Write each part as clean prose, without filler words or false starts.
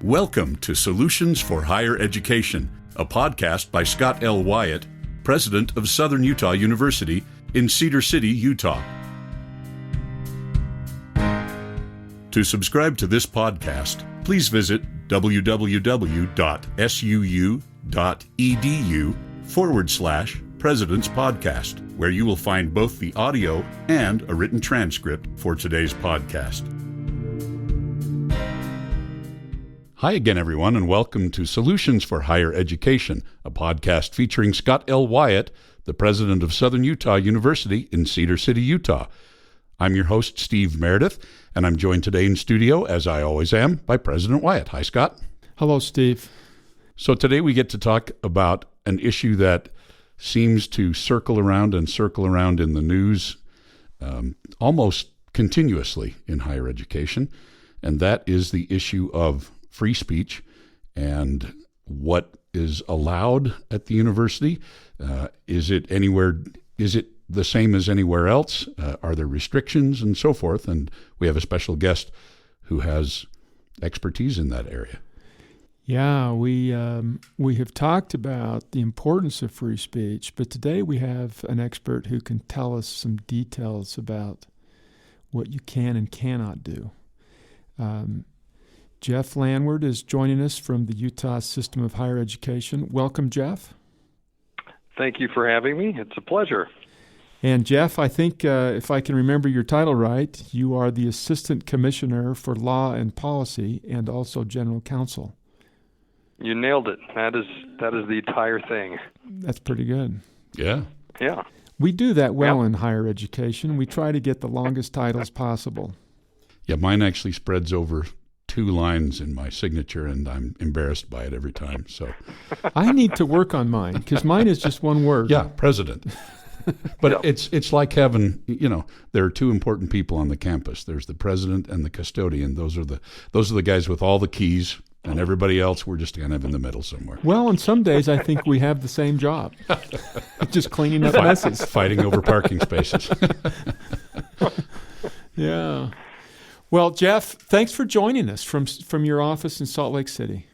Welcome to Solutions for Higher Education, a podcast by Scott L. Wyatt, president of Southern Utah University in Cedar City, Utah. To subscribe to this podcast, please visit www.suu.edu/President's Podcast, where you will find both the audio and a written transcript for today's podcast. Hi again, everyone, and welcome to Solutions for Higher Education, a podcast featuring Scott L. Wyatt, the president of Southern Utah University in Cedar City, Utah. I'm your host, Steve Meredith, and I'm joined today in studio, as I always am, by President Wyatt. Hi, Scott. Hello, Steve. So today we get to talk about an issue that seems to circle around in the news almost continuously in higher education, and that is the issue of free speech and what is allowed at the university. Is it the same as anywhere else? Are there restrictions and so forth? And we have a special guest who has expertise in that area. Yeah, we have talked about the importance of free speech, but today we have an expert who can tell us some details about what you can and cannot do. Jeff Landward is joining us from the Utah System of Higher Education. Welcome, Jeff. Thank you for having me. It's a pleasure. And Jeff, I think if I can remember your title right, you are the Assistant Commissioner for Law and Policy and also General Counsel. You nailed it. That is the entire thing. That's pretty good. Yeah. Yeah. We do that well in higher education. We try to get the longest titles possible. Yeah, mine actually spreads over 2 lines in my signature, and I'm embarrassed by it every time. So I need to work on mine because mine is just one word. Yeah, president. But it's like having, there are 2 important people on the campus. There's the president and the custodian. Those are the guys with all the keys, and everybody else, we're just kind of in the middle somewhere. Well, on some days I think we have the same job, just cleaning up messes, fighting over parking spaces. Yeah. Well, Jeff, thanks for joining us from your office in Salt Lake City.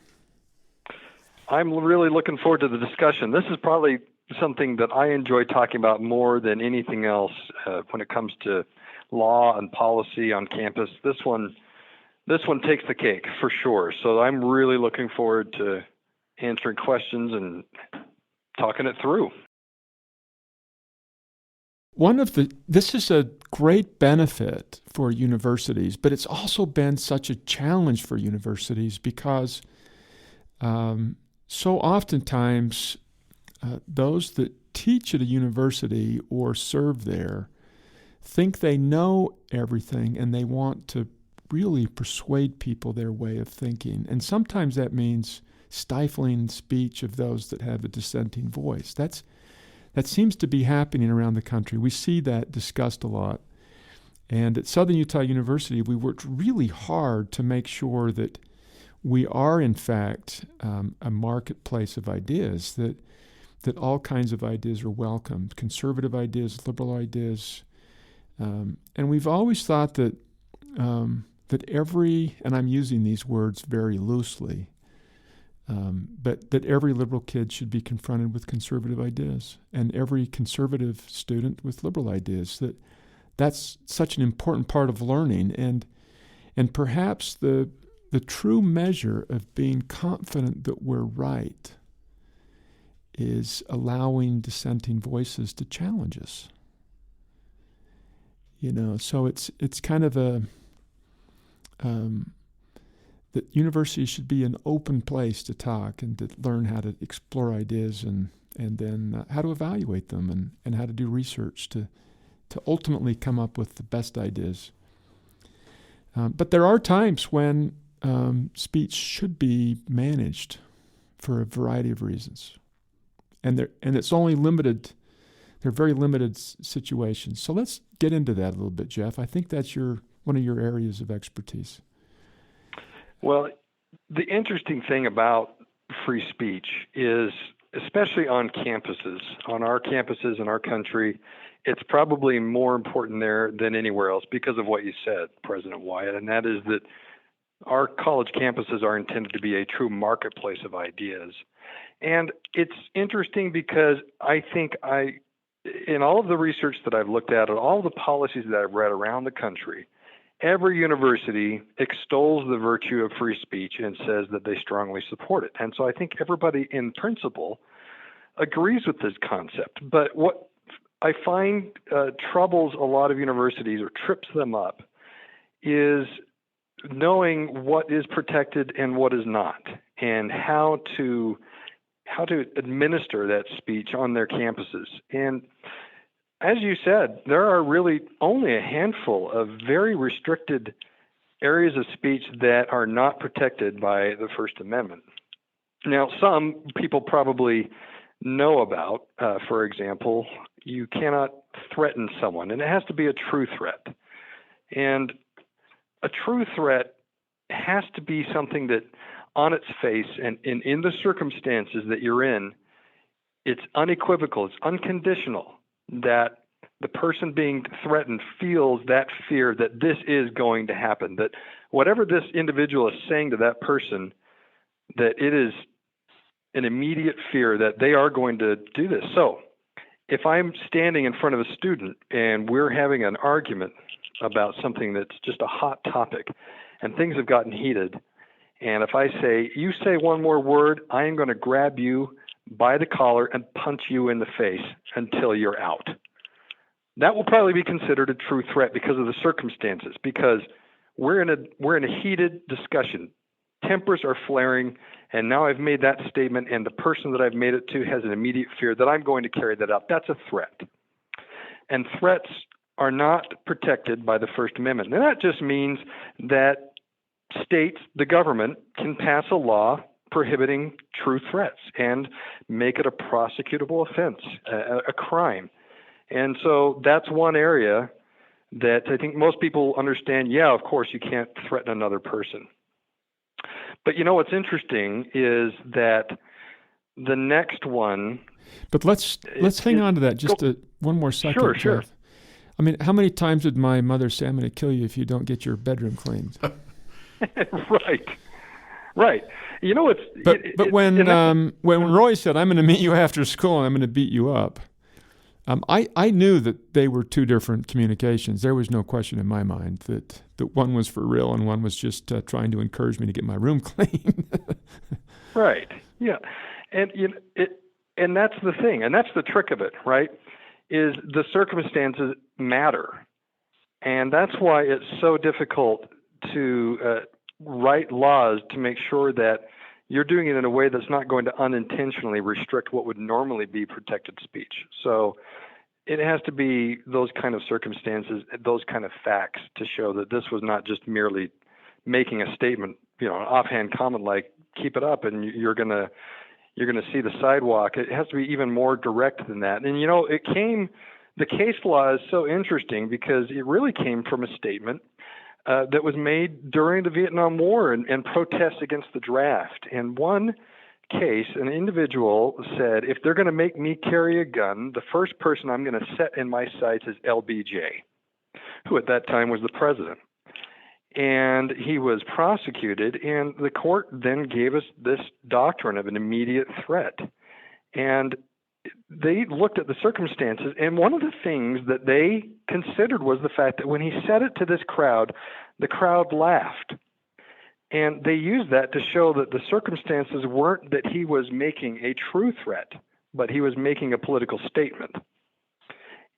I'm really looking forward to the discussion. This is probably something that I enjoy talking about more than anything else when it comes to law and policy on campus. This one takes the cake for sure. So I'm really looking forward to answering questions and talking it through. This is a great benefit for universities, but it's also been such a challenge for universities because so oftentimes those that teach at a university or serve there think they know everything and they want to really persuade people their way of thinking. And sometimes that means stifling speech of those that have a dissenting voice. That seems to be happening around the country. We see that discussed a lot. And at Southern Utah University, we worked really hard to make sure that we are, in fact, a marketplace of ideas, that all kinds of ideas are welcomed, conservative ideas, liberal ideas. And we've always thought that every, and I'm using these words very loosely, but that every liberal kid should be confronted with conservative ideas, and every conservative student with liberal ideas. That's such an important part of learning, and perhaps the true measure of being confident that we're right is allowing dissenting voices to challenge us. So it's kind of that universities should be an open place to talk and to learn how to explore ideas and then how to evaluate them and how to do research to ultimately come up with the best ideas. But there are times when speech should be managed for a variety of reasons. And it's only limited. They're very limited situations. So let's get into that a little bit, Jeff. I think that's one of your areas of expertise. Well, the interesting thing about free speech is, especially on our campuses in our country, it's probably more important there than anywhere else because of what you said, President Wyatt, and that is that our college campuses are intended to be a true marketplace of ideas. And it's interesting because I think in all of the research that I've looked at and all the policies that I've read around the country, every university extols the virtue of free speech and says that they strongly support it. And so I think everybody in principle agrees with this concept. But what I find troubles a lot of universities or trips them up is knowing what is protected and what is not, and how to administer that speech on their campuses. And as you said, there are really only a handful of very restricted areas of speech that are not protected by the First Amendment. Now, some people probably know about, for example, you cannot threaten someone, and it has to be a true threat. And a true threat has to be something that on its face and in the circumstances that you're in, it's unequivocal, it's unconditional that the person being threatened feels that fear that this is going to happen, that whatever this individual is saying to that person, that it is an immediate fear that they are going to do this. So if I'm standing in front of a student and we're having an argument about something that's just a hot topic and things have gotten heated, and if I say, you say one more word, I am going to grab you by the collar and punch you in the face until you're out. That will probably be considered a true threat because of the circumstances, because we're in a heated discussion. Tempers are flaring, and now I've made that statement, and the person that I've made it to has an immediate fear that I'm going to carry that out. That's a threat. And threats are not protected by the First Amendment. And that just means that states, the government, can pass a law prohibiting true threats and make it a prosecutable offense, a crime. And so that's one area that I think most people understand, yeah, of course you can't threaten another person. But you know what's interesting is that the next one... But let's hang on to that just one more second. Sure. Jeff. I mean, how many times did my mother say, I'm going to kill you if you don't get your bedroom cleaned? Right. You know, But when Roy said, I'm going to meet you after school and I'm going to beat you up, I knew that they were two different communications. There was no question in my mind that one was for real and one was just trying to encourage me to get my room clean. Right. Yeah. And and that's the thing, and that's the trick of it, right? Is the circumstances matter, and that's why it's so difficult to write laws to make sure that you're doing it in a way that's not going to unintentionally restrict what would normally be protected speech. So it has to be those kind of circumstances, those kind of facts to show that this was not just merely making a statement, an offhand comment like "keep it up" and you're gonna see the sidewalk. It has to be even more direct than that. And the case law is so interesting because it really came from a statement that was made during the Vietnam War and protests against the draft. And one case, an individual said, if they're going to make me carry a gun, the first person I'm going to set in my sights is LBJ, who at that time was the president. And he was prosecuted, and the court then gave us this doctrine of an immediate threat. And they looked at the circumstances, and one of the things that they considered was the fact that when he said it to this crowd, the crowd laughed. And they used that to show that the circumstances weren't that he was making a true threat, but he was making a political statement.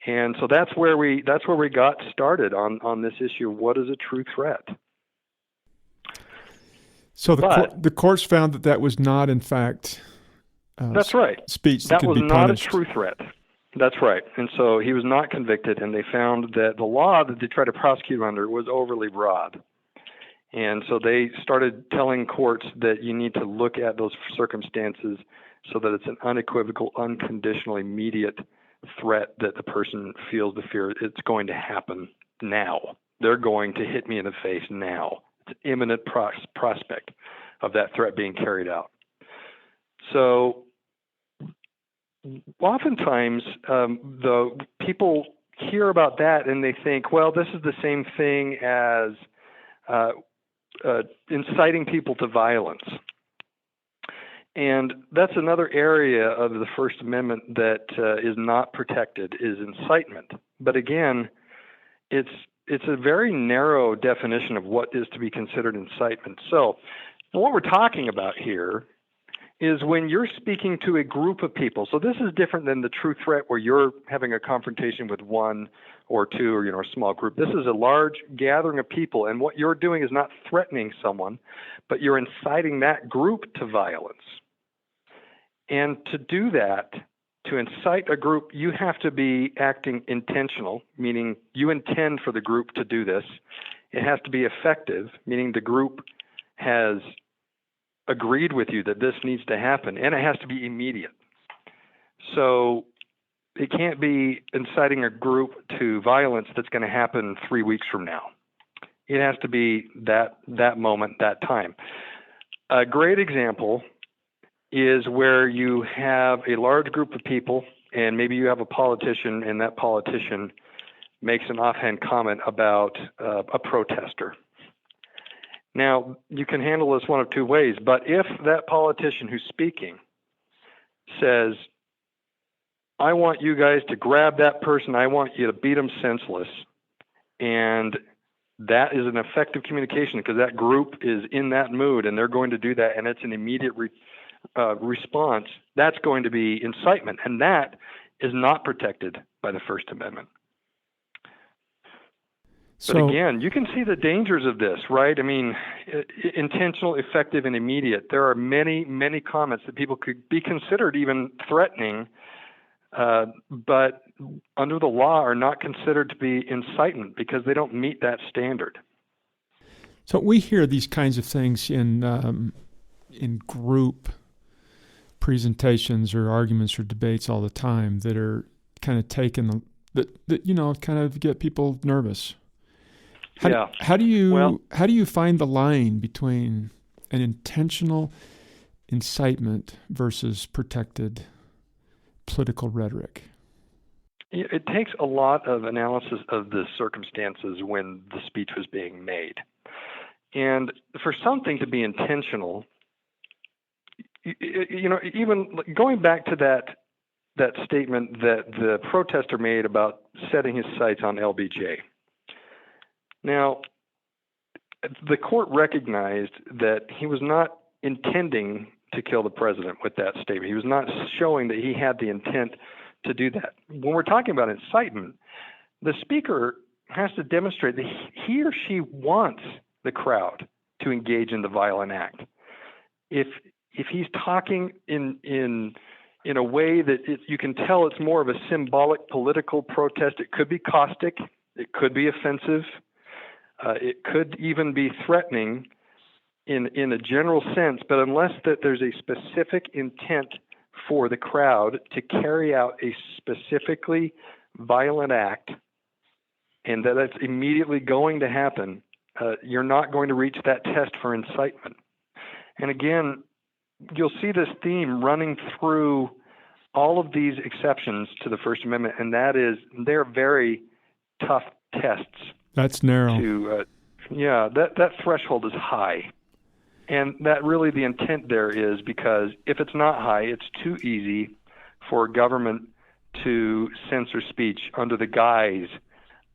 And so that's where we got started on this issue of what is a true threat. So the courts found that was not, in fact, that's right. speech that could be punished. That was not a true threat. That's right. And so he was not convicted, and they found that the law that they tried to prosecute under was overly broad. And so they started telling courts that you need to look at those circumstances so that it's an unequivocal, unconditional, immediate threat that the person feels the fear it's going to happen now. They're going to hit me in the face now. It's an imminent prospect of that threat being carried out. So oftentimes the people hear about that and they think, well, this is the same thing as inciting people to violence. And that's another area of the First Amendment that is not protected, is incitement. But again, it's a very narrow definition of what is to be considered incitement. So what we're talking about here is when you're speaking to a group of people. So this is different than the true threat where you're having a confrontation with one or two or a small group. This is a large gathering of people, and what you're doing is not threatening someone, but you're inciting that group to violence. And to do that, to incite a group, you have to be acting intentional, meaning you intend for the group to do this. It has to be effective, meaning the group has agreed with you that this needs to happen, and it has to be immediate. So it can't be inciting a group to violence that's going to happen 3 weeks from now. It has to be that moment, that time. A great example is where you have a large group of people, and maybe you have a politician, and that politician makes an offhand comment about a protester. Now, you can handle this one of two ways, but if that politician who's speaking says, I want you guys to grab that person, I want you to beat them senseless, and that is an effective communication because that group is in that mood and they're going to do that, and it's an immediate response, that's going to be incitement, and that is not protected by the First Amendment. But again, you can see the dangers of this, right? I mean, intentional, effective, and immediate. There are many, many comments that people could be considered even threatening, but under the law are not considered to be incitement because they don't meet that standard. So we hear these kinds of things in group presentations or arguments or debates all the time that are kind of taken that kind of get people nervous. How do you find the line between an intentional incitement versus protected political rhetoric? It takes a lot of analysis of the circumstances when the speech was being made. And for something to be intentional, even going back to that statement that the protester made about setting his sights on LBJ. Now, the court recognized that he was not intending to kill the president with that statement. He was not showing that he had the intent to do that. When we're talking about incitement, the speaker has to demonstrate that he or she wants the crowd to engage in the violent act. If he's talking in a way that you can tell it's more of a symbolic political protest, it could be caustic, it could be offensive. It could even be threatening in a general sense, but unless that there's a specific intent for the crowd to carry out a specifically violent act and that that's immediately going to happen, you're not going to reach that test for incitement. And again, you'll see this theme running through all of these exceptions to the First Amendment, and that is they're very tough tests. That's narrow. That threshold is high. And that really the intent there is because if it's not high, it's too easy for government to censor speech under the guise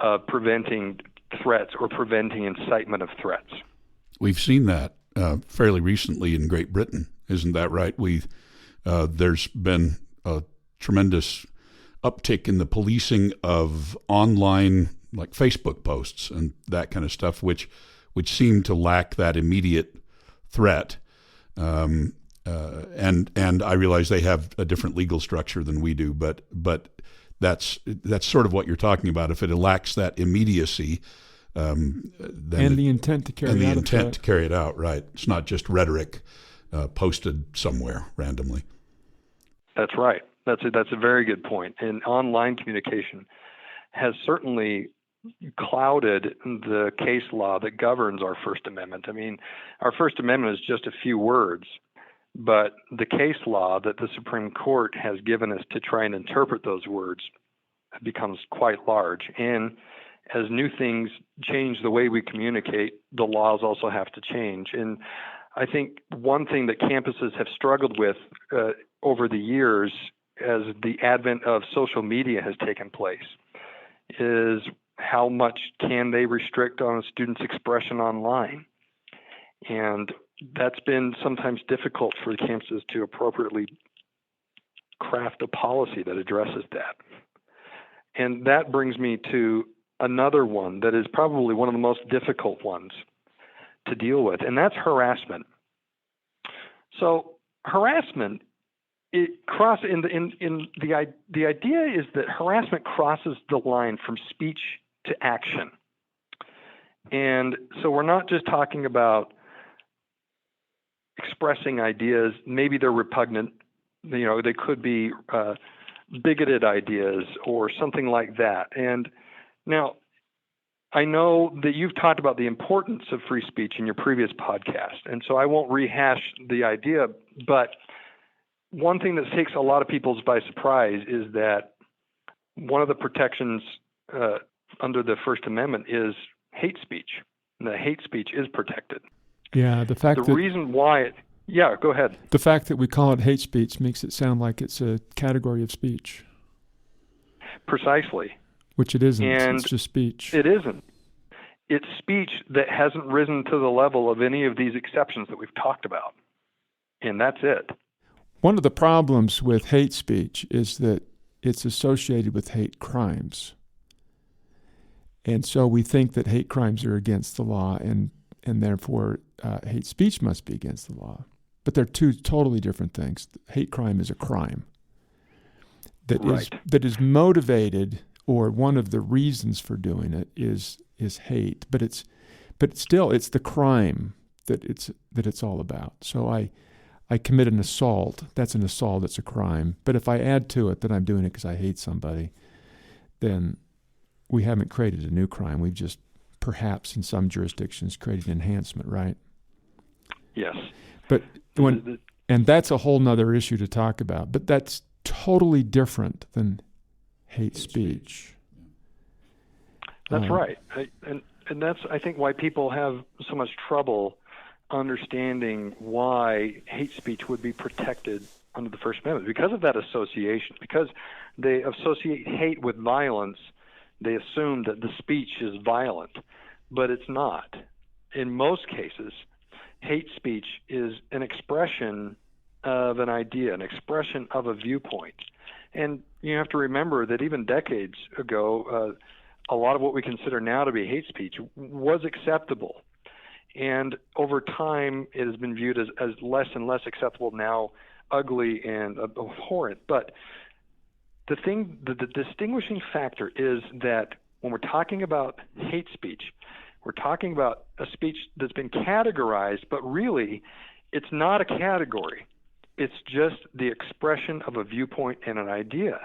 of preventing threats or preventing incitement of threats. We've seen that fairly recently in Great Britain. Isn't that right? There's been a tremendous uptick in the policing of online like Facebook posts and that kind of stuff, which seem to lack that immediate threat. And I realize they have a different legal structure than we do, but that's sort of what you're talking about. If it lacks that immediacy, then the intent to carry it out, right? It's not just rhetoric posted somewhere randomly. That's right. That's a very good point. And online communication has certainly clouded the case law that governs our First Amendment. I mean, our First Amendment is just a few words, but the case law that the Supreme Court has given us to try and interpret those words becomes quite large. And as new things change the way we communicate, the laws also have to change. And I think one thing that campuses have struggled with over the years as the advent of social media has taken place is how much can they restrict on a student's expression online. And that's been sometimes difficult for the campuses to appropriately craft a policy that addresses that. And that brings me to another one that is probably one of the most difficult ones to deal with, and that's harassment. So harassment, the idea is that harassment crosses the line from speech to action. And so we're not just talking about expressing ideas, maybe they're repugnant, they could be bigoted ideas or something like that. And now, I know that you've talked about the importance of free speech in your previous podcast, and so I won't rehash the idea, but one thing that takes a lot of people by surprise is that one of the protections under the First Amendment is hate speech, and that hate speech is protected. Yeah, reason why yeah, go ahead. The fact that we call it hate speech makes it sound like it's a category of speech. Precisely. Which it isn't. And it's just speech. It isn't. It's speech that hasn't risen to the level of any of these exceptions that we've talked about. And that's it. One of the problems with hate speech is that it's associated with hate crimes. And so we think that hate crimes are against the law, and therefore hate speech must be against the law. But they're two totally different things. Hate crime is a crime that is motivated, or one of the reasons for doing it is hate. But still it's the crime that it's all about. So I commit an assault. That's an assault. It's a crime. But if I add to it that I'm doing it because I hate somebody, then we haven't created a new crime. We've just, perhaps in some jurisdictions, created enhancement, right? Yes. But and that's a whole nother issue to talk about. But that's totally different than hate speech. That's right. And that's, I think, why people have so much trouble understanding why hate speech would be protected under the First Amendment, because of that association. Because they associate hate with violence, they assume that the speech is violent, but it's not. In most cases, hate speech is an expression of an idea, an expression of a viewpoint. And you have to remember that even decades ago, a lot of what we consider now to be hate speech was acceptable. And over time, it has been viewed as less and less acceptable, now ugly and abhorrent. But the distinguishing factor is that when we're talking about hate speech, we're talking about a speech that's been categorized, but really it's not a category. It's just the expression of a viewpoint and an idea.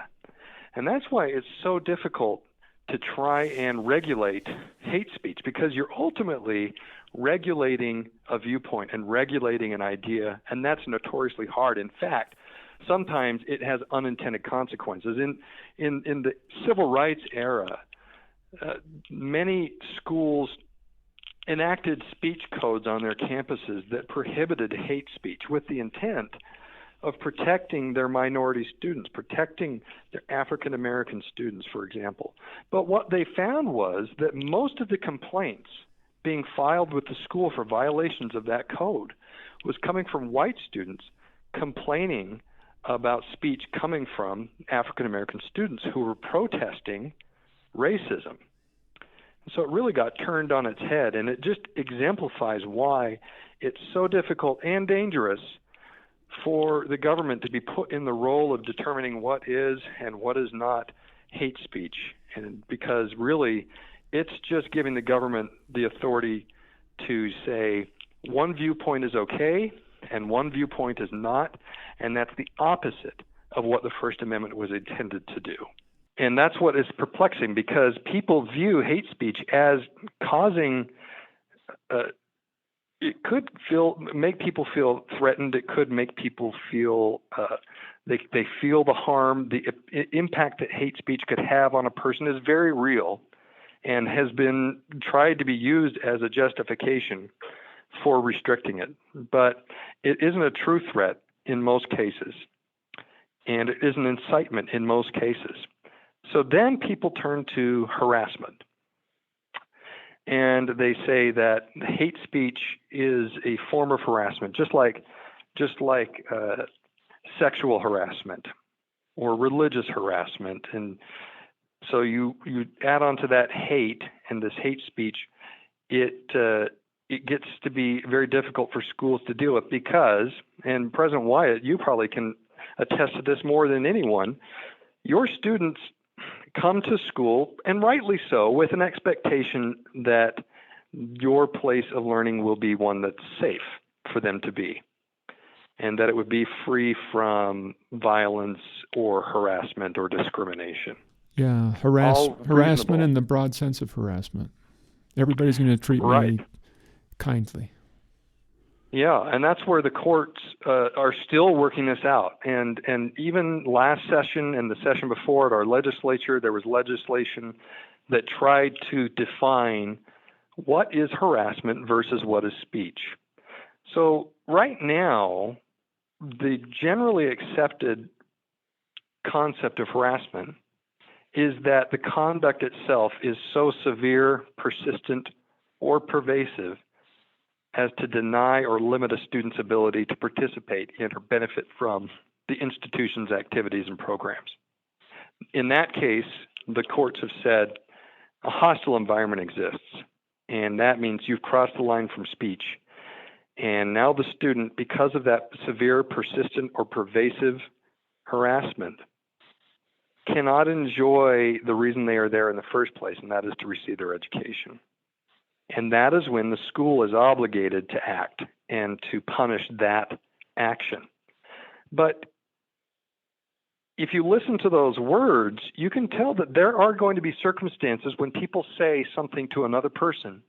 And that's why it's so difficult to try and regulate hate speech, because you're ultimately regulating a viewpoint and regulating an idea, and that's notoriously hard. In fact, sometimes it has unintended consequences. In the civil rights era, many schools enacted speech codes on their campuses that prohibited hate speech with the intent of protecting their minority students, protecting their African American students, for example. But what they found was that most of the complaints being filed with the school for violations of that code was coming from white students complaining about speech coming from African American students who were protesting racism. So it really got turned on its head, and it just exemplifies why it's so difficult and dangerous for the government to be put in the role of determining what is and what is not hate speech. And because really it's just giving the government the authority to say one viewpoint is okay and one viewpoint is not, and that's the opposite of what the First Amendment was intended to do. And that's what is perplexing, because people view hate speech as causing it could make people feel threatened. It could make people feel they feel the harm, the impact that hate speech could have on a person is very real, and has been tried to be used as a justification for restricting it. But it isn't a true threat in most cases, and it is an incitement in most cases. So then people turn to harassment. And they say that hate speech is a form of harassment, just like sexual harassment or religious harassment. And so you add on to that hate and this hate speech, it gets to be very difficult for schools to deal with because, and President Wyatt, you probably can attest to this more than anyone, your students come to school, and rightly so, with an expectation that your place of learning will be one that's safe for them to be, and that it would be free from violence or harassment or discrimination. Yeah, All harassment reasonable. in the broad sense of harassment. Everybody's going to treat Right. me kindly. Yeah, and that's where the courts are still working this out. And even last session and the session before at our legislature, there was legislation that tried to define what is harassment versus what is speech. So right now, the generally accepted concept of harassment is that the conduct itself is so severe, persistent, or pervasive as to deny or limit a student's ability to participate in or benefit from the institution's activities and programs. In that case, the courts have said a hostile environment exists, and that means you've crossed the line from speech. And now the student, because of that severe, persistent, or pervasive harassment, cannot enjoy the reason they are there in the first place, and that is to receive their education. And that is when the school is obligated to act and to punish that action. But if you listen to those words, you can tell that there are going to be circumstances when people say something to another person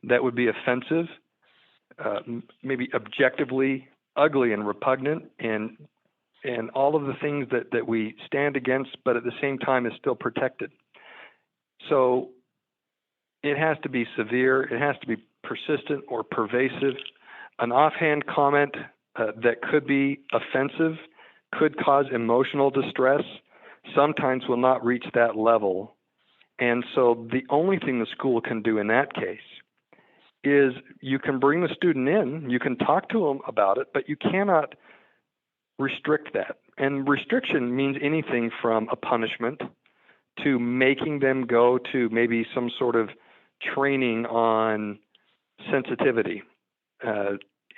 that would be offensive, maybe objectively ugly and repugnant, and all of the things that we stand against, but at the same time is still protected. So it has to be severe, it has to be persistent or pervasive. An offhand comment that could be offensive, could cause emotional distress, sometimes will not reach that level. And so the only thing the school can do in that case is you can bring the student in, you can talk to them about it, but you cannot restrict that. And restriction means anything from a punishment to making them go to maybe some sort of training on sensitivity.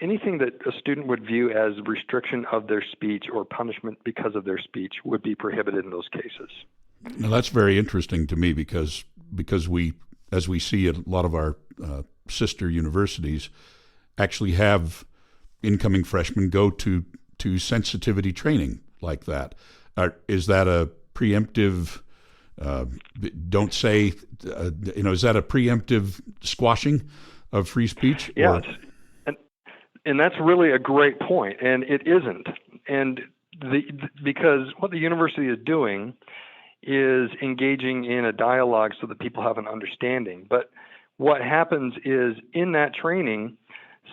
Anything that a student would view as restriction of their speech or punishment because of their speech would be prohibited in those cases. Now that's very interesting to me because we, as we see at a lot of our sister universities, actually have incoming freshmen go to sensitivity training like that. Is that a preemptive? Don't say, is that a preemptive squashing of free speech? Yes, and that's really a great point, and it isn't. And because what the university is doing is engaging in a dialogue so that people have an understanding. But what happens is in that training,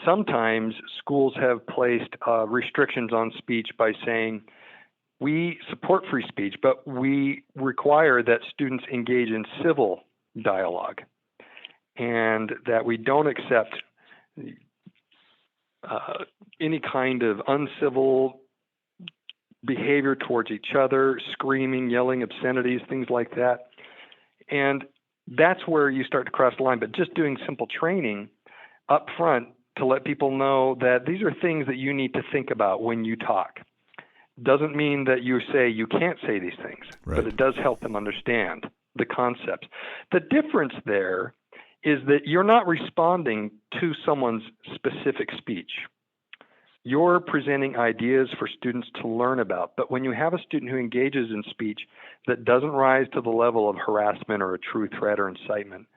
sometimes schools have placed restrictions on speech by saying, we support free speech, but we require that students engage in civil dialogue and that we don't accept any kind of uncivil behavior towards each other, screaming, yelling, obscenities, things like that. And that's where you start to cross the line. But just doing simple training up front to let people know that these are things that you need to think about when you talk. Doesn't mean that you say you can't say these things, right, but it does help them understand the concepts. The difference there is that you're not responding to someone's specific speech. You're presenting ideas for students to learn about. But when you have a student who engages in speech that doesn't rise to the level of harassment or a true threat or incitement,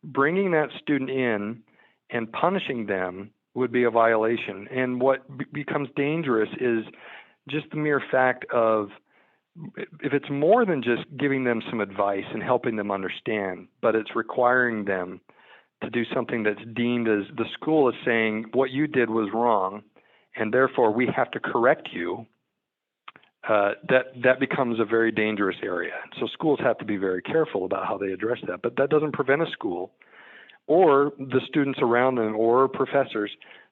bringing that student in and punishing them would be a violation. And what becomes dangerous is just the mere fact of if it's more than just giving them some advice and helping them understand, but it's requiring them to do something that's deemed as the school is saying what you did was wrong, and therefore we have to correct you, that becomes a very dangerous area. So schools have to be very careful about how they address that. But that doesn't prevent a school or the students around them or professors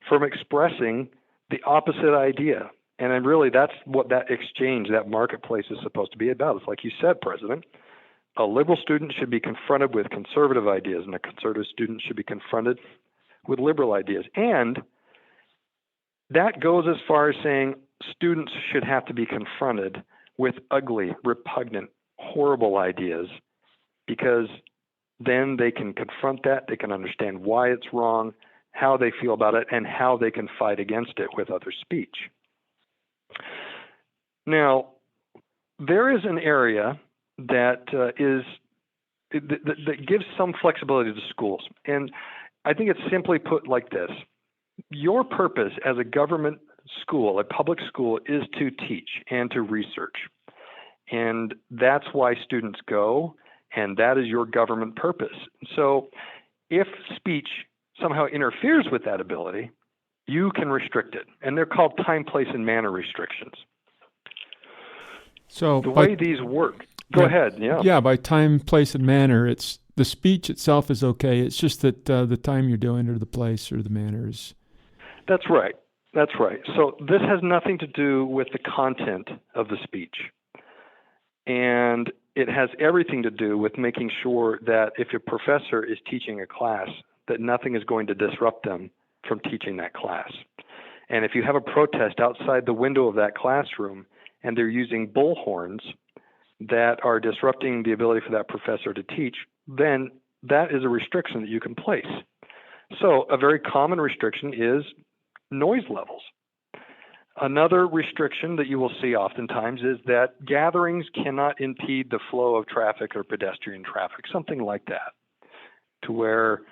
from expressing the opposite idea. And then really that's what that exchange, that marketplace is supposed to be about. It's like you said, President, a liberal student should be confronted with conservative ideas, and a conservative student should be confronted with liberal ideas. And that goes as far as saying students should have to be confronted with ugly, repugnant, horrible ideas, because then they can confront that, they can understand why it's wrong, how they feel about it, and how they can fight against it with other speech. Now, there is an area that that gives some flexibility to schools, and I think it's simply put like this. Your purpose as a government school, a public school, is to teach and to research. And that's why students go, and that is your government purpose. So if speech somehow interferes with that ability, you can restrict it. And they're called time, place, and manner restrictions. So the way these work, go ahead. Yeah. Yeah, by time, place, and manner, it's the speech itself is okay. It's just that the time you're doing it or the place or the manner is. That's right. That's right. So this has nothing to do with the content of the speech. And it has everything to do with making sure that if your professor is teaching a class, that nothing is going to disrupt them from teaching that class. And if you have a protest outside the window of that classroom and they're using bullhorns that are disrupting the ability for that professor to teach, then that is a restriction that you can place. So a very common restriction is noise levels. Another restriction that you will see oftentimes is that gatherings cannot impede the flow of traffic or pedestrian traffic, something like that, to where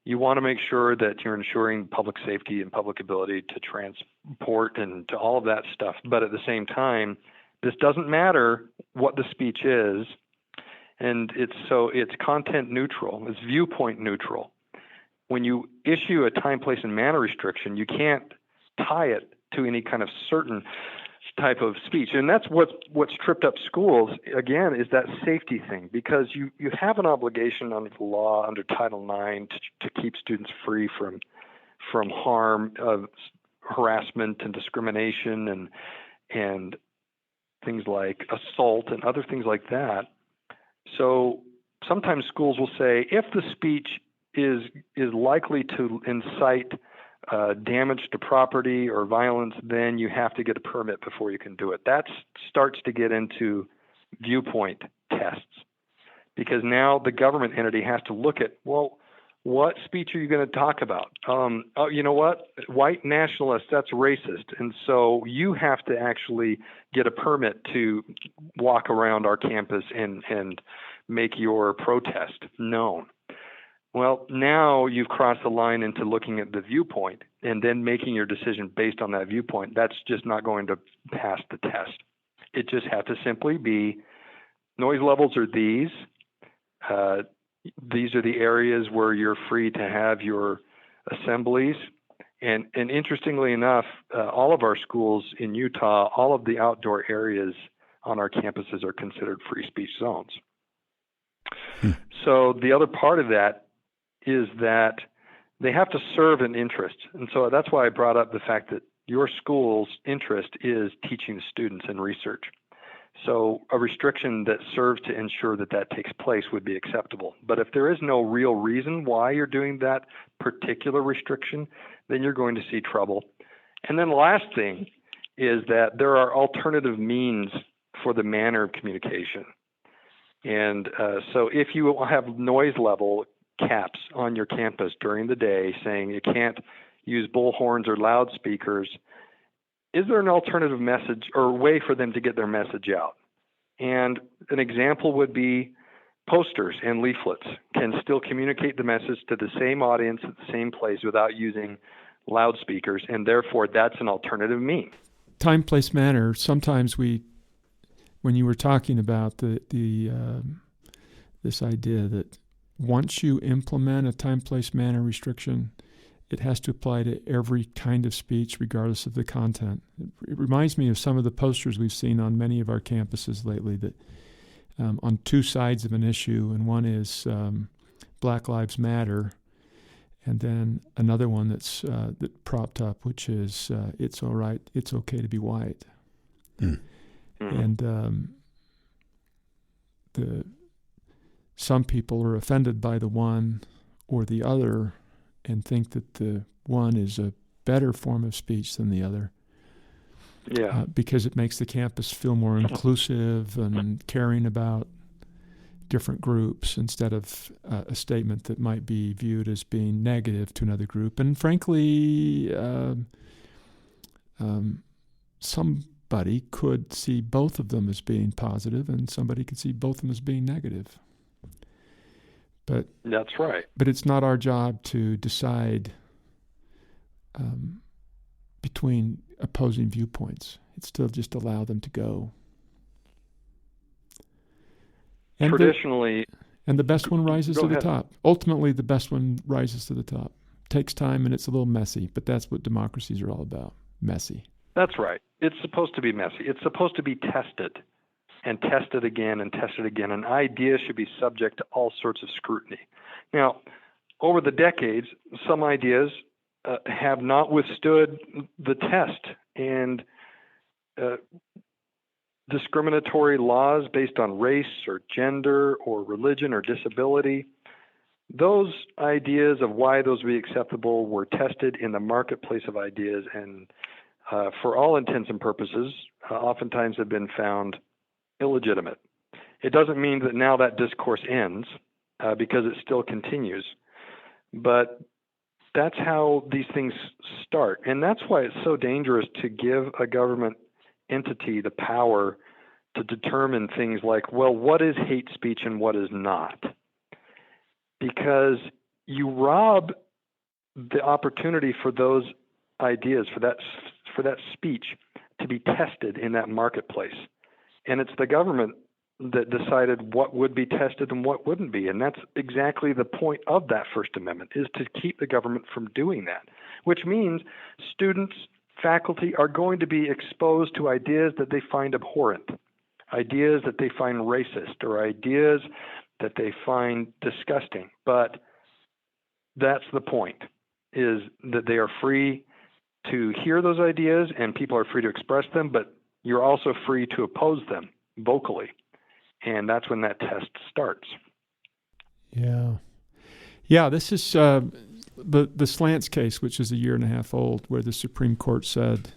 you want to make sure that you're ensuring public safety and public ability to transport and to all of that stuff. But at the same time, this doesn't matter what the speech is, and it's content neutral, it's viewpoint neutral. When you issue a time, place, and manner restriction, you can't tie it to any kind of certain type of speech. And that's what's tripped up schools, again, is that safety thing, because you have an obligation under the law, under Title IX, to keep students free from harm, of harassment and discrimination and things like assault and other things like that. So sometimes schools will say, if the speech is likely to incite damage to property or violence, then you have to get a permit before you can do it. That starts to get into viewpoint tests, because now the government entity has to look at, well, what speech are you going to talk about? Oh, you know what? White nationalists, that's racist. And so you have to actually get a permit to walk around our campus and make your protest known. Well, now you've crossed the line into looking at the viewpoint and then making your decision based on that viewpoint. That's just not going to pass the test. It just has to simply be noise levels are these. These are the areas where you're free to have your assemblies. And interestingly enough, all of our schools in Utah, all of the outdoor areas on our campuses are considered free speech zones. So the other part of that is that they have to serve an interest. And so that's why I brought up the fact that your school's interest is teaching the students and research. So a restriction that serves to ensure that that takes place would be acceptable. But if there is no real reason why you're doing that particular restriction, then you're going to see trouble. And then the last thing is that there are alternative means for the manner of communication. And so if you have noise level caps on your campus during the day saying you can't use bullhorns or loudspeakers, is there an alternative message or way for them to get their message out? And an example would be posters and leaflets can still communicate the message to the same audience at the same place without using loudspeakers, and therefore that's an alternative means. Time, place, manner, sometimes we when you were talking about this idea that once you implement a time, place, manner restriction, it has to apply to every kind of speech, regardless of the content. It reminds me of some of the posters we've seen on many of our campuses lately that on two sides of an issue, and one is Black Lives Matter, and then another one that's that propped up, which is it's all right, it's okay to be white. Mm. And some people are offended by the one or the other and think that the one is a better form of speech than the other. Yeah. Because it makes the campus feel more inclusive and caring about different groups instead of a statement that might be viewed as being negative to another group. And frankly, somebody could see both of them as being positive, and somebody could see both of them as being negative. But that's right. But it's not our job to decide between opposing viewpoints. It's still just allow them to go. And traditionally, the best one rises to the top. Ultimately, the best one rises to the top. Takes time and it's a little messy, but that's what democracies are all about. Messy. That's right. It's supposed to be messy. It's supposed to be tested and tested again and tested again. An idea should be subject to all sorts of scrutiny. Now, over the decades, some ideas have not withstood the test, and discriminatory laws based on race or gender or religion or disability, those ideas of why those would be acceptable were tested in the marketplace of ideas, and for all intents and purposes, oftentimes have been found illegitimate. It doesn't mean that now that discourse ends, because it still continues, but that's how these things start. And that's why it's so dangerous to give a government entity the power to determine things like, well, what is hate speech and what is not? Because you rob the opportunity for those ideas, for that speech to be tested in that marketplace. And it's the government that decided what would be tested and what wouldn't be. And that's exactly the point of that First Amendment, is to keep the government from doing that, which means students, faculty are going to be exposed to ideas that they find abhorrent, ideas that they find racist, or ideas that they find disgusting. But that's the point, is that they are free to hear those ideas and people are free to express them, but you're also free to oppose them vocally. And that's when that test starts. Yeah. Yeah, this is the Slants case, which is a year and a half old, where the Supreme Court said,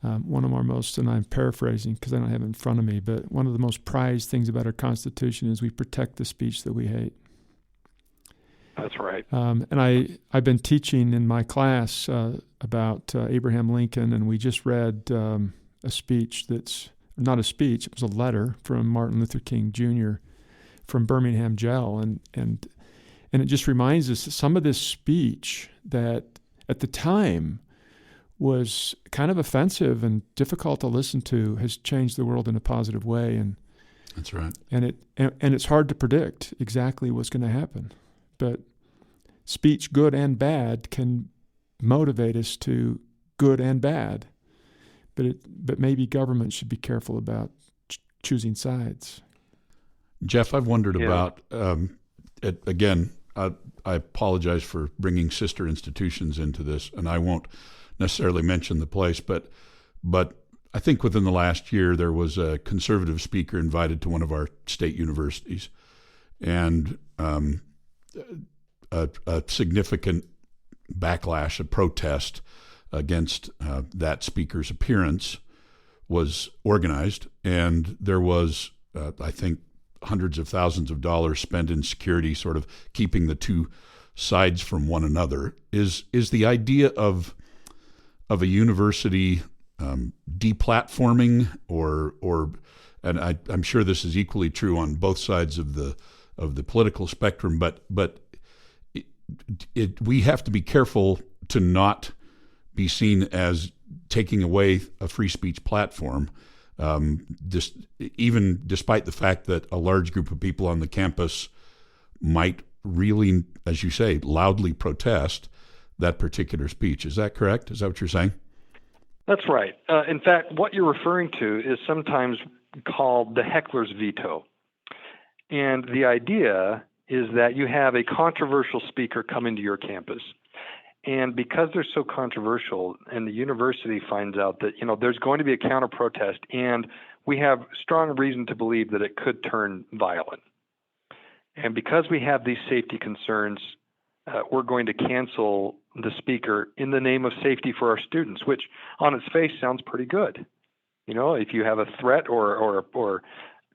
one of our most, and I'm paraphrasing because I don't have it in front of me, but one of the most prized things about our Constitution is we protect the speech that we hate. That's right. And I've been teaching in my class about Abraham Lincoln, and we just read a speech that's not a speech, it was a letter from Martin Luther King Jr. from Birmingham jail. And it just reminds us that some of this speech that at the time was kind of offensive and difficult to listen to has changed the world in a positive way. And that's right. And it's hard to predict exactly what's going to happen. But speech, good and bad, can motivate us to good and bad. But maybe government should be careful about choosing sides. Jeff, I've wondered about, again, I apologize for bringing sister institutions into this, and I won't necessarily mention the place, but I think within the last year there was a conservative speaker invited to one of our state universities, and a significant backlash, a protest against that speaker's appearance was organized, and there was, I think, hundreds of thousands of dollars spent in security, sort of keeping the two sides from one another. Is the idea of a university deplatforming, or and I'm sure this is equally true on both sides of the political spectrum, but we have to be careful to not be seen as taking away a free speech platform even despite the fact that a large group of people on the campus might really, as you say, loudly protest that particular speech. Is that correct? Is that what you're saying? That's right. In fact, what you're referring to is sometimes called the heckler's veto. And the idea is that you have a controversial speaker come into your campus. And because they're so controversial, and the university finds out that, there's going to be a counter protest, and we have strong reason to believe that it could turn violent. And because we have these safety concerns, we're going to cancel the speaker in the name of safety for our students, which on its face sounds pretty good. If you have a threat or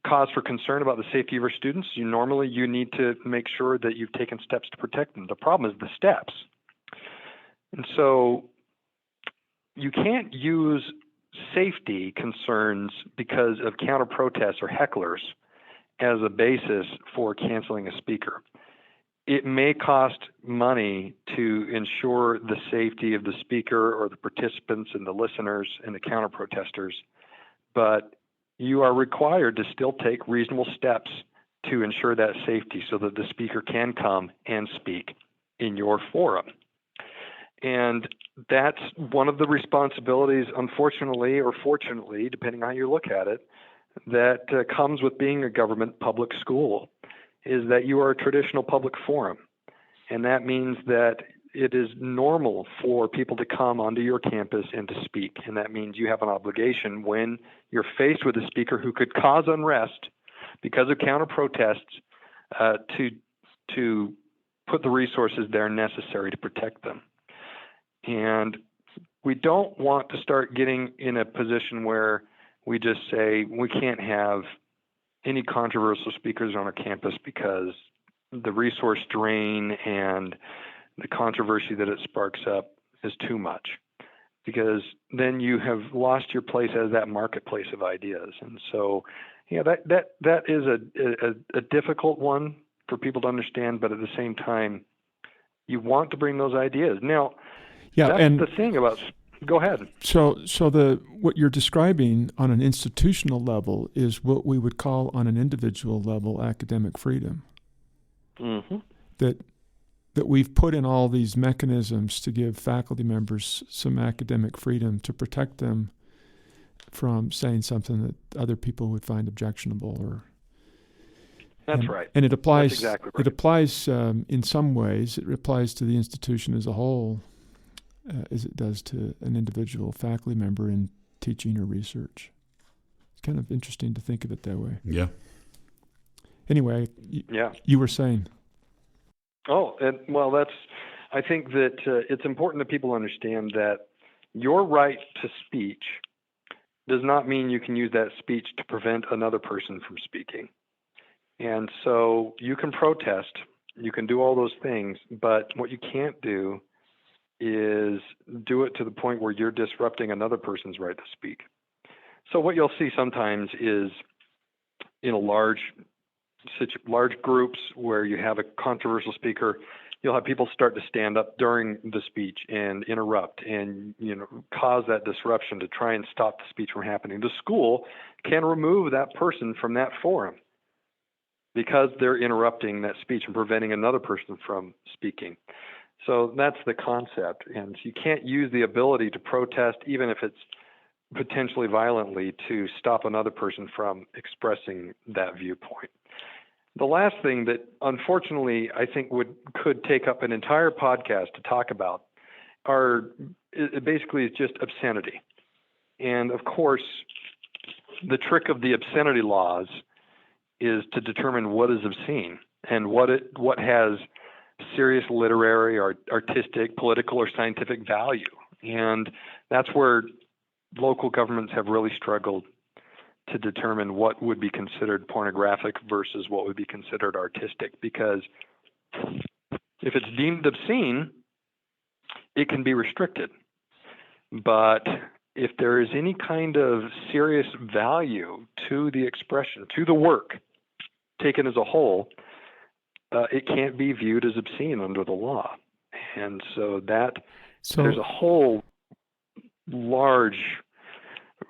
cause for concern about the safety of our students, you need to make sure that you've taken steps to protect them. The problem is the steps. And so you can't use safety concerns because of counter protests or hecklers as a basis for canceling a speaker. It may cost money to ensure the safety of the speaker or the participants and the listeners and the counter protesters, but you are required to still take reasonable steps to ensure that safety so that the speaker can come and speak in your forum. And that's one of the responsibilities, unfortunately or fortunately, depending on how you look at it, that comes with being a government public school, is that you are a traditional public forum. And that means that it is normal for people to come onto your campus and to speak. And that means you have an obligation when you're faced with a speaker who could cause unrest because of counter protests to put the resources there necessary to protect them. And we don't want to start getting in a position where we just say we can't have any controversial speakers on our campus because the resource drain and the controversy that it sparks up is too much, because then you have lost your place as that marketplace of ideas. And so, that is a difficult one for people to understand, but at the same time, you want to bring those ideas. Now, that's the thing about. Go ahead. So what you're describing on an institutional level is what we would call on an individual level academic freedom. Mm-hmm. That we've put in all these mechanisms to give faculty members some academic freedom to protect them from saying something that other people would find objectionable. That's right. And it applies. That's exactly right. It applies in some ways. It applies to the institution as a whole, as it does to an individual faculty member in teaching or research. It's kind of interesting to think of it that way. Yeah. Anyway, you were saying. I think that it's important that people understand that your right to speech does not mean you can use that speech to prevent another person from speaking. And so you can protest, you can do all those things, but what you can't do is do it to the point where you're disrupting another person's right to speak. So what you'll see sometimes is in a large groups where you have a controversial speaker, you'll have people start to stand up during the speech and interrupt and cause that disruption to try and stop the speech from happening. The school can remove that person from that forum because they're interrupting that speech and preventing another person from speaking. So that's the concept. And you can't use the ability to protest, even if it's potentially violently, to stop another person from expressing that viewpoint. The last thing that, unfortunately, I think could take up an entire podcast to talk about basically is just obscenity. And of course, the trick of the obscenity laws is to determine what is obscene and what has serious literary or artistic, political, or scientific value. And that's where local governments have really struggled to determine what would be considered pornographic versus what would be considered artistic. Because if it's deemed obscene, it can be restricted. But if there is any kind of serious value to the expression, to the work, taken as a whole, it can't be viewed as obscene under the law. And so there's a whole large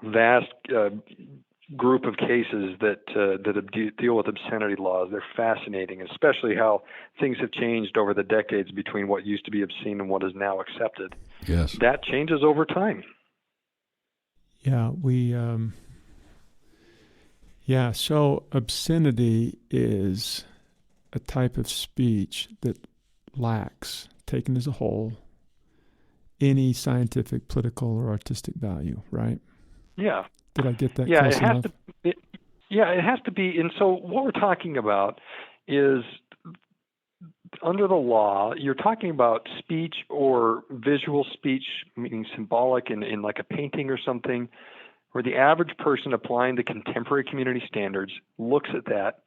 vast group of cases that deal with obscenity laws. They're fascinating, especially how things have changed over the decades between what used to be obscene and what is now accepted. Yes. That changes over time. Yeah, so obscenity is a type of speech that lacks, taken as a whole, any scientific, political, or artistic value, right? Yeah. Did I get that Yeah, close it has enough? to. It has to be. And so what we're talking about is, under the law, you're talking about speech or visual speech, meaning symbolic in like a painting or something, where the average person applying the contemporary community standards looks at that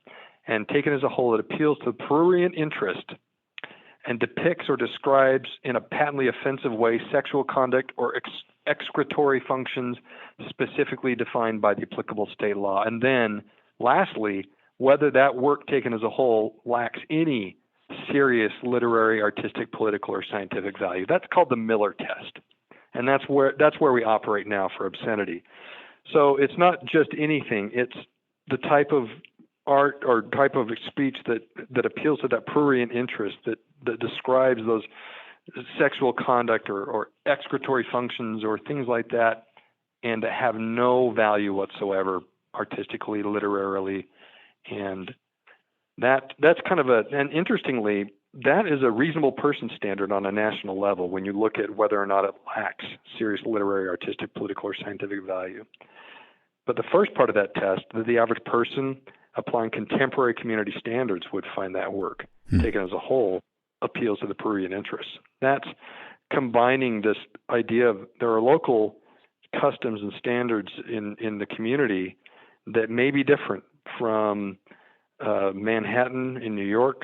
and, taken as a whole, it appeals to the prurient interest and depicts or describes in a patently offensive way sexual conduct or excretory functions specifically defined by the applicable state law. And then, lastly, whether that work taken as a whole lacks any serious literary, artistic, political, or scientific value. That's called the Miller test. And that's where we operate now for obscenity. So it's not just anything. It's the type of art or type of speech that appeals to that prurient interest, that describes those sexual conduct or excretory functions or things like that, and that have no value whatsoever artistically, literarily. And that's kind of and interestingly, that is a reasonable person standard on a national level when you look at whether or not it lacks serious literary, artistic, political, or scientific value. But the first part of that test, that the average person applying contemporary community standards would find that work, taken as a whole, appeals to the prurient interest. That's combining this idea of there are local customs and standards in the community that may be different from Manhattan in New York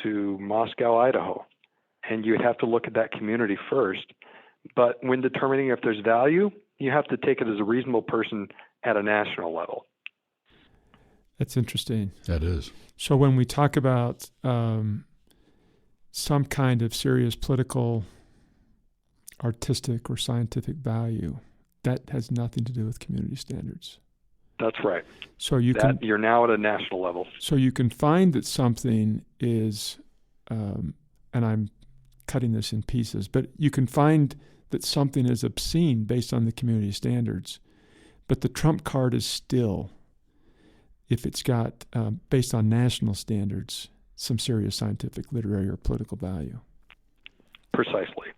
to Moscow, Idaho. And you have to look at that community first. But when determining if there's value, you have to take it as a reasonable person at a national level. That's interesting. That is. So when we talk about some kind of serious political, artistic, or scientific value, that has nothing to do with community standards. That's right. So you're now at a national level. So you can find that something is, and I'm cutting this in pieces, but you can find that something is obscene based on the community standards, but the trump card is still, if it's got, based on national standards, some serious scientific, literary, or political value. Precisely.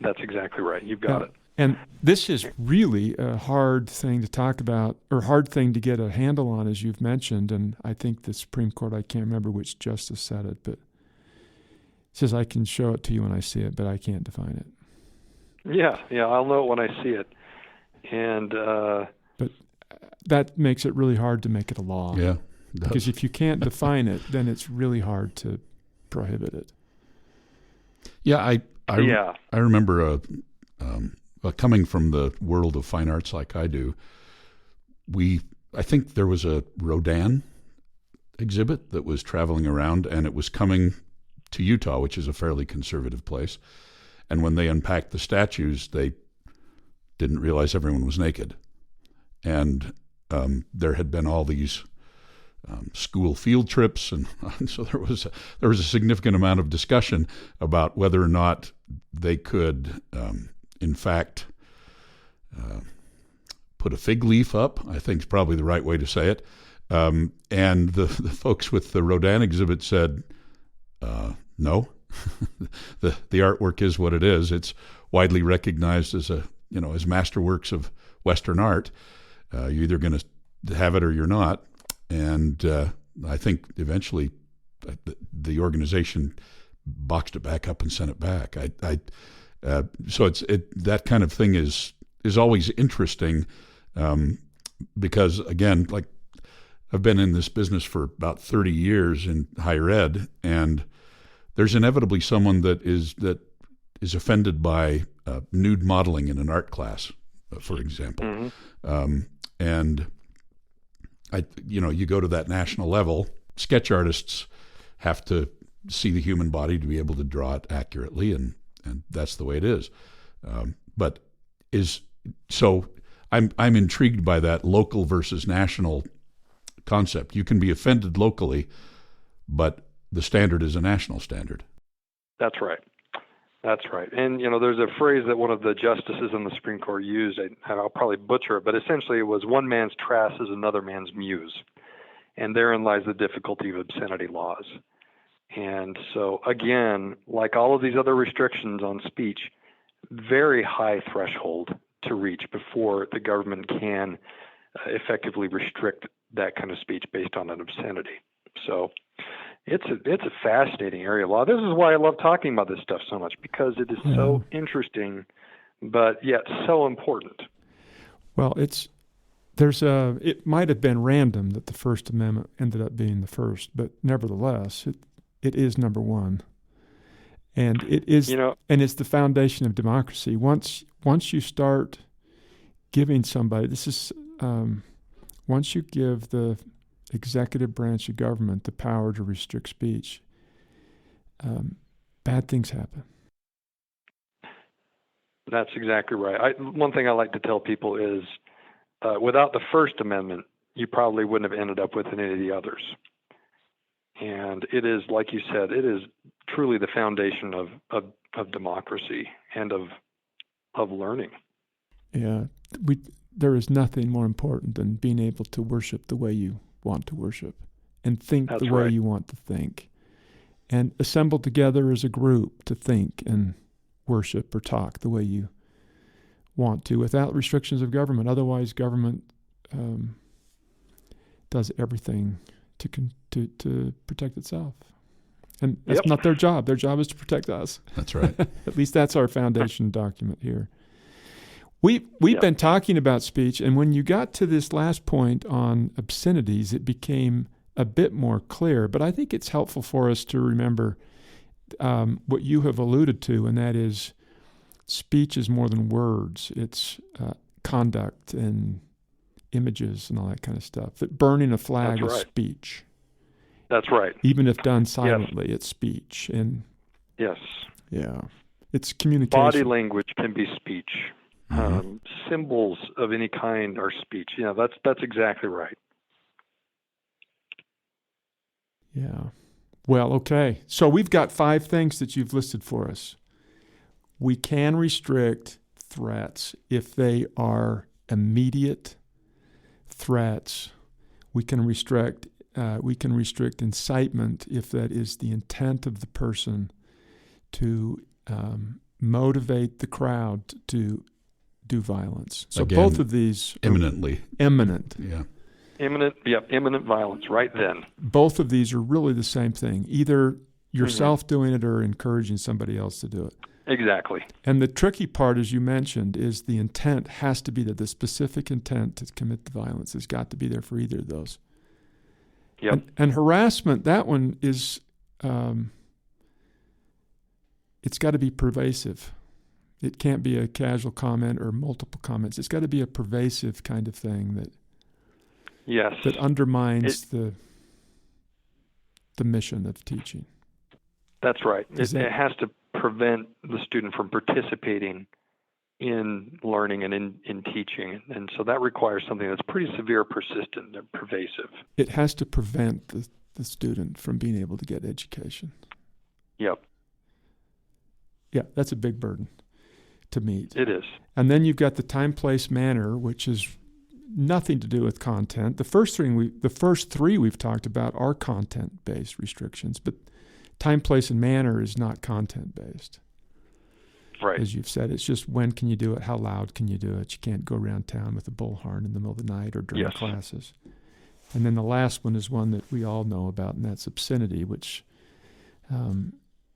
That's exactly right. You've got it. And this is really a hard thing to talk about, or hard thing to get a handle on, as you've mentioned. And I think the Supreme Court, I can't remember which justice said it, but it says I can show it to you when I see it, but I can't define it. Yeah, I'll know it when I see it. And but that makes it really hard to make it a law. Yeah. Because if you can't define it, then it's really hard to prohibit it. Yeah, I remember coming from the world of fine arts like I do, I think there was a Rodin exhibit that was traveling around, and it was coming to Utah, which is a fairly conservative place. And when they unpacked the statues, they didn't realize everyone was naked. And there had been all these school field trips, and so there was a significant amount of discussion about whether or not they could, in fact, put a fig leaf up, I think is probably the right way to say it. And the folks with the Rodin exhibit said, no, the artwork is what it is. It's widely recognized as as masterworks of Western art. You're either going to have it or you're not. And I think eventually the organization boxed it back up and sent it back. So that kind of thing is always interesting, because again, like I've been in this business for about 30 years in higher ed, and there's inevitably someone that is offended by nude modeling in an art class, for example. Mm-hmm. And you go to that national level, sketch artists have to see the human body to be able to draw it accurately, and that's the way it is. So I'm intrigued by that local versus national concept. You can be offended locally, but the standard is a national standard. That's right. That's right. And, there's a phrase that one of the justices in the Supreme Court used, and I'll probably butcher it, but essentially it was one man's trash is another man's muse. And therein lies the difficulty of obscenity laws. And so, again, like all of these other restrictions on speech, very high threshold to reach before the government can effectively restrict that kind of speech based on an obscenity. So it's a fascinating area of law. This is why I love talking about this stuff so much, because it is so interesting, but yet so important. Well, it might have been random that the First Amendment ended up being the first, but nevertheless, it is number one, and it is, and it's the foundation of democracy. Once you start giving somebody, once you give the executive branch of government the power to restrict speech, bad things happen. That's exactly right. One thing I like to tell people is, without the First Amendment, you probably wouldn't have ended up with any of the others. And it is, like you said, it is truly the foundation of democracy and of learning. Yeah, there is nothing more important than being able to worship the way you want to worship and think the way you want to think, and assemble together as a group to think and worship or talk the way you want to, without restrictions of government. Otherwise, government does everything to protect itself, and that's not their job. Their job is to protect us. That's right. At least that's our foundation document here. We've been talking about speech, and when you got to this last point on obscenities, it became a bit more clear. But I think it's helpful for us to remember what you have alluded to, and that is speech is more than words. It's conduct and images and all that kind of stuff. That burning a flag is speech. That's right. Even if done silently, it's speech. And yes. Yeah. It's communication. Body language can be speech. Symbols of any kind are speech. That's exactly right. Yeah. Well, okay. So we've got 5 things that you've listed for us. We can restrict threats if they are immediate threats. We can restrict incitement if that is the intent of the person to motivate the crowd to do violence. So again, both of these imminent. Yeah. Imminent violence right then. Both of these are really the same thing. Either yourself doing it or encouraging somebody else to do it. Exactly. And the tricky part, as you mentioned, is the intent has to be there. The specific intent to commit the violence has got to be there for either of those. Yep. And harassment, that one is, it's got to be pervasive. It can't be a casual comment or multiple comments. It's got to be a pervasive kind of thing that undermines the mission of teaching. That's right. It has to prevent the student from participating in learning and in teaching. And so that requires something that's pretty severe, persistent, and pervasive. It has to prevent the student from being able to get education. Yep. Yeah, that's a big burden to meet. It is. And then you've got the time, place, manner, which is nothing to do with content. The first 3 we've talked about are content-based restrictions, but time, place, and manner is not content-based. Right. As you've said, it's just when can you do it, how loud can you do it. You can't go around town with a bullhorn in the middle of the night or during classes. And then the last one is one that we all know about, and that's obscenity, which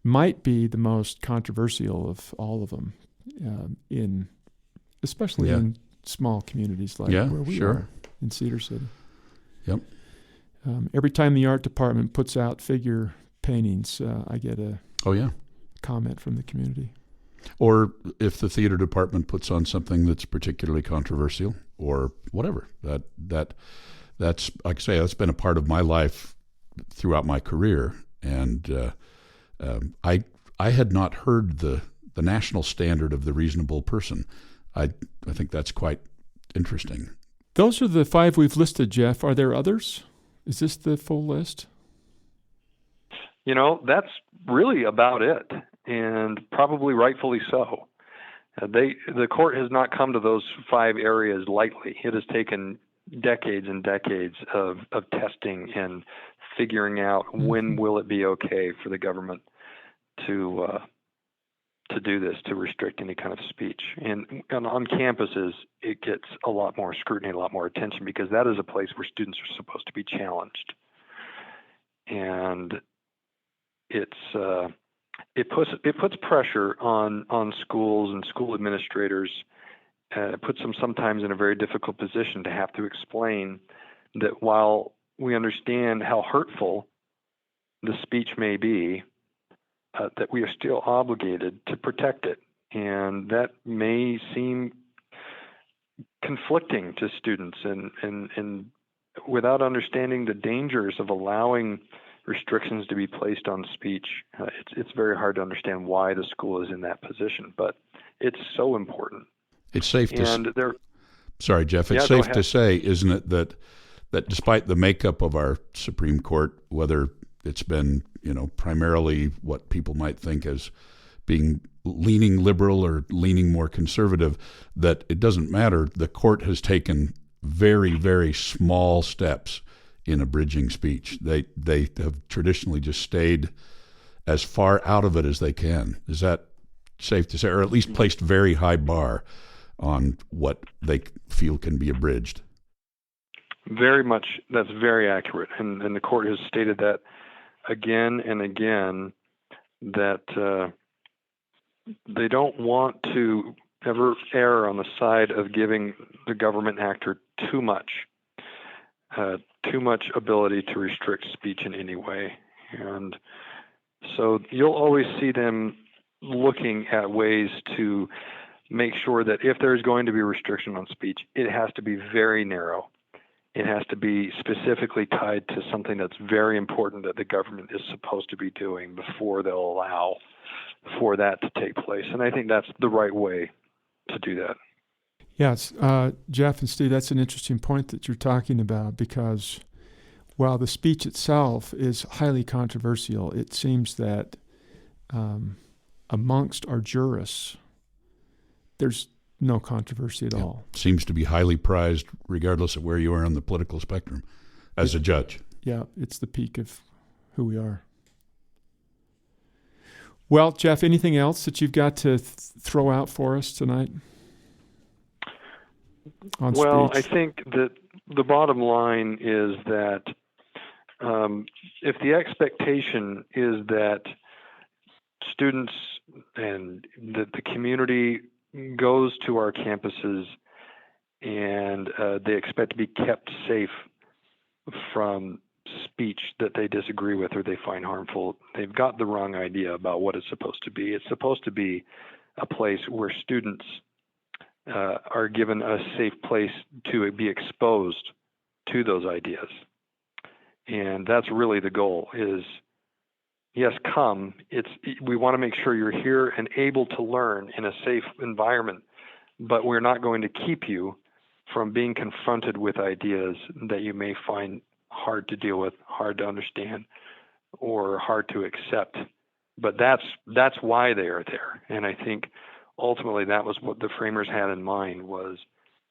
might be the most controversial of all of them, especially in small communities like where we are in Cedar City. Yep. Every time the art department puts out figure paintings, I get a comment from the community. Or if the theater department puts on something that's particularly controversial or whatever, that's like I say, that's been a part of my life throughout my career. And I had not heard the national standard of the reasonable person. I think that's quite interesting. Those are the 5 we've listed, Jeff. Are there others? Is this the full list? That's really about it, and probably rightfully so. The court has not come to those 5 areas lightly. It has taken decades and decades of testing and figuring out when will it be okay for the government to do this, to restrict any kind of speech. And on campuses, it gets a lot more scrutiny, a lot more attention, because that is a place where students are supposed to be challenged. And it puts pressure on schools and school administrators. It puts them sometimes in a very difficult position to have to explain that while we understand how hurtful the speech may be, that we are still obligated to protect it. And that may seem conflicting to students, and without understanding the dangers of allowing restrictions to be placed on speech, it's very hard to understand why the school is in that position. But it's so important. It's safe to Sorry, Jeff. It's Yeah, safe to say, isn't it, that despite the makeup of our Supreme Court, whether it's been primarily what people might think as being leaning liberal or leaning more conservative, that it doesn't matter. The court has taken very, very small steps in abridging speech. They have traditionally just stayed as far out of it as they can. Is that safe to say, or at least placed very high bar on what they feel can be abridged? Very much, that's very accurate. And the court has stated that again and again, that they don't want to ever err on the side of giving the government actor too much ability to restrict speech in any way. And so you'll always see them looking at ways to make sure that if there's going to be a restriction on speech, it has to be very narrow. It has to be specifically tied to something that's very important that the government is supposed to be doing before they'll allow for that to take place. And I think that's the right way to do that. Yes, Jeff and Steve, that's an interesting point that you're talking about, because while the speech itself is highly controversial, it seems that amongst our jurists, there's no controversy at all. Seems to be highly prized regardless of where you are on the political spectrum as a judge. Yeah, it's the peak of who we are. Well, Jeff, anything else that you've got to throw out for us tonight on Well, speech? I think that the bottom line is that if the expectation is that students and the community goes to our campuses and they expect to be kept safe from speech that they disagree with or they find harmful, they've got the wrong idea about what it's supposed to be. It's supposed to be a place where students are given a safe place to be exposed to those ideas. And that's really the goal is, yes, come. We want to make sure you're here and able to learn in a safe environment, but we're not going to keep you from being confronted with ideas that you may find hard to deal with, hard to understand, or hard to accept. But that's why they are there. And I think ultimately that was what the framers had in mind, was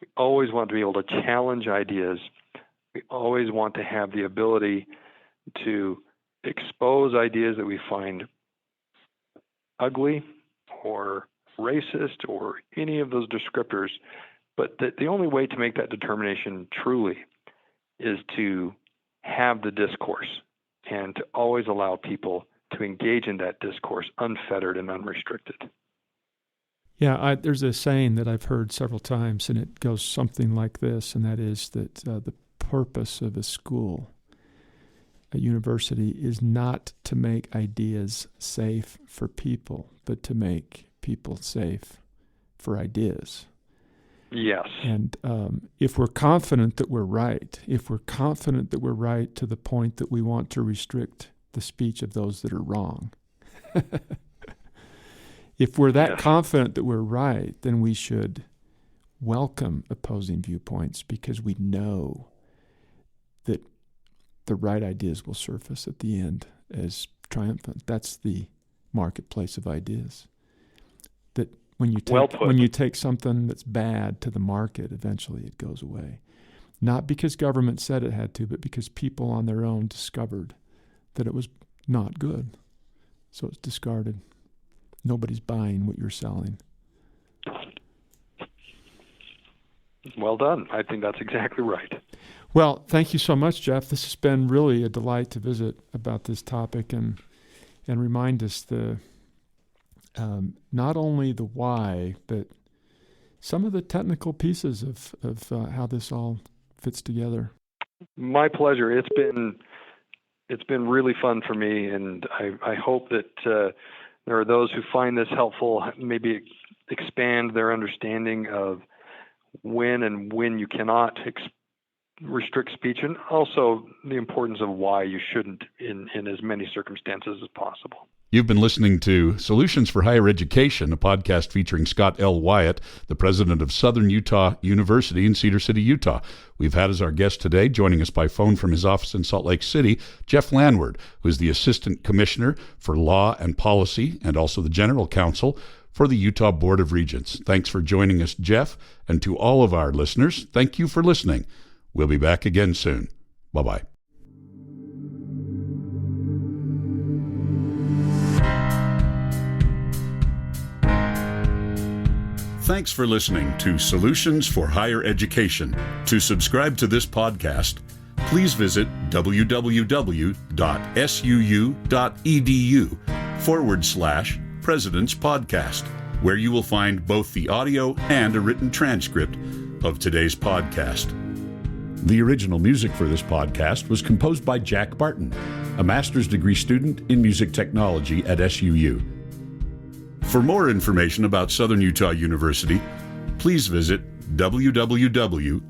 we always want to be able to challenge ideas. We always want to have the ability to expose ideas that we find ugly or racist or any of those descriptors. But the only way to make that determination truly is to have the discourse and to always allow people to engage in that discourse unfettered and unrestricted. Yeah, there's a saying that I've heard several times, and it goes something like this, and that is that the purpose of a school, a university, is not to make ideas safe for people, but to make people safe for ideas. Yes. And if we're confident that we're right, if we're confident that we're right to the point that we want to restrict the speech of those that are wrong, if we're that confident that we're right, then we should welcome opposing viewpoints because we know that the right ideas will surface at the end as triumphant. That's the marketplace of ideas. That when you take something that's bad to the market, eventually it goes away. Not because government said it had to, but because people on their own discovered that it was not good. So it's discarded. Nobody's buying what you're selling. Well done. I think that's exactly right. Well, thank you so much, Jeff. This has been really a delight to visit about this topic and remind us the not only the why, but some of the technical pieces of how this all fits together. My pleasure. It's been really fun for me, and I hope that there are those who find this helpful, maybe expand their understanding of when you cannot restrict speech, and also the importance of why you shouldn't in as many circumstances as possible. You've been listening to Solutions for Higher Education, a podcast featuring Scott L. Wyatt, the president of Southern Utah University in Cedar City, Utah. We've had as our guest today, joining us by phone from his office in Salt Lake City, Jeff Landward, who is the Assistant Commissioner for Law and Policy and also the General Counsel for the Utah Board of Regents. Thanks for joining us, Jeff, and to all of our listeners, thank you for listening. We'll be back again soon. Bye-bye. Thanks for listening to Solutions for Higher Education. To subscribe to this podcast, please visit www.suu.edu/President's Podcast, where you will find both the audio and a written transcript of today's podcast. The original music for this podcast was composed by Jack Barton, a master's degree student in music technology at SUU. For more information about Southern Utah University, please visit www.suu.edu.